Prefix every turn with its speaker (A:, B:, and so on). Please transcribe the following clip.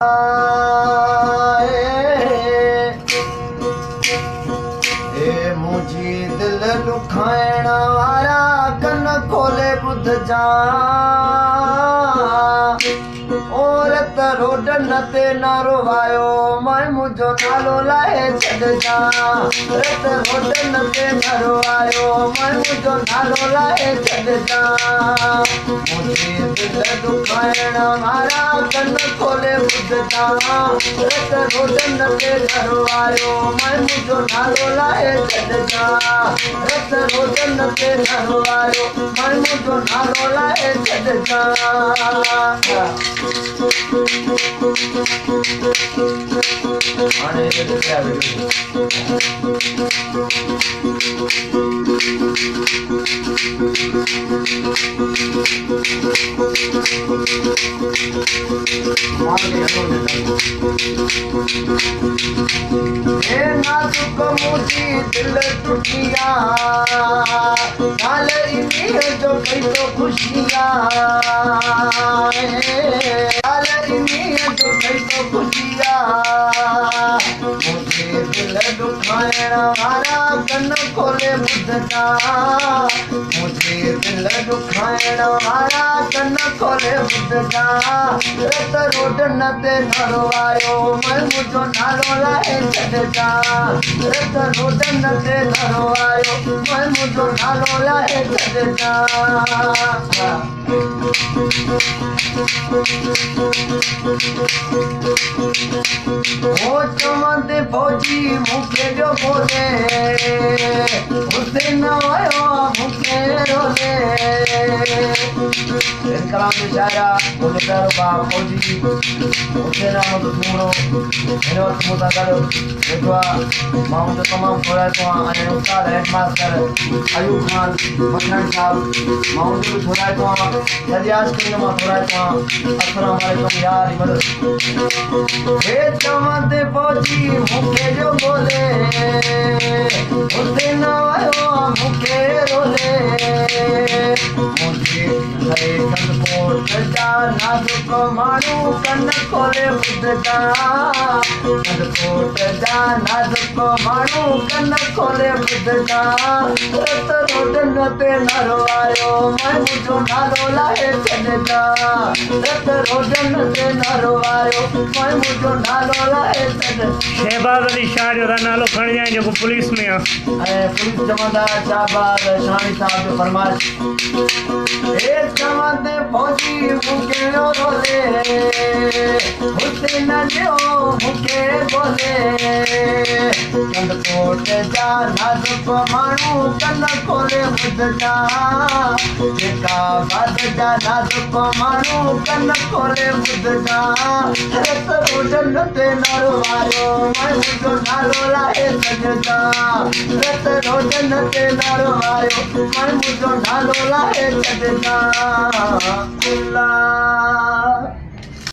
A: मुझी दिल दुखाइण वारा कन खोले बुध जा औरत रोडन ते न रोवायो मैं मुझो नालो लाए छॾ जा औरत रोडन ते न रोवायो मैं मुझो नालो लाए छॾ जा मुझी दिल दुखाइण वारा कन खोले बुध जा औरत रोडन ते न रोवायो मैं मुझो नालो लाए छॾ जा औरत रोडन ते न रोवायो मैं मुझो नालो लाए छॾ जा नाजुक मुझी दिल टुटिया नाल इन्हीं जो कई तो खुशियाँ नाल इन्हीं जो कई तो खुशियाँ मुझे दिल दुखाइण वारा कन खोले बुध जा मुझे दिल दुखाइण वारा कन खोले बुध जा रत रोडन ते न रोवायो मैं मुझो नालो लाए छॾ जा रत रोडन ते न रोवायो मैं मुझो नालो लाए छॾ जा ओ चवंदे फौजी मूंखे जो बोले हुसैन आयो मूंखे रोले कलाम में शायरा मुझे प्यारो बाप फौजी हुसैन आयो तो पूरो हिन वक्त मुसा कर वेठो मां उनजो तमामु थोराए थो ऐं उस्ताद हेडमास्टर अयूब खान मखण साहब मां उनजो बि थोराए थो सॼे आस्तीन मां थोराए थो अस्सलाम वालेकुम यार मदद हे चवंदे फौजी मूंखे जो बोले हुसैन आयो मूंखे रोले मुझे घरे कंदकोट जा नाज़ुक माण्हू कन खोले बुध जा कंदकोट जा नाज़ुक माण्हू कन खोले बुध जा रत रोडन ते न रोवायो मैं मुझो नालो लाए छॾ जा रत रोडन ते न रोवायो मैं मुझो नालो लाए छॾ
B: शहबाज अली शाह जो नालो खणी आई जेको पुलिस में आहे
A: पुलिस जमादार शाहबाज शानी साहब जो फरमाइश हे चवंदे फौजी मूंखे रोले हुसैन जो मूंखे बोले कंदकोट जा नाज़ुक माण्हू कन खोले बुध जा जेका बाद जा नाज़ुक माण्हू कन खोले बुध जा रत रोडन ते न रोवायो मैं मुझो नालो लाए छॾ जा रत रोडन ते न रोवायो मैं मुझो नालो लाए छॾ जा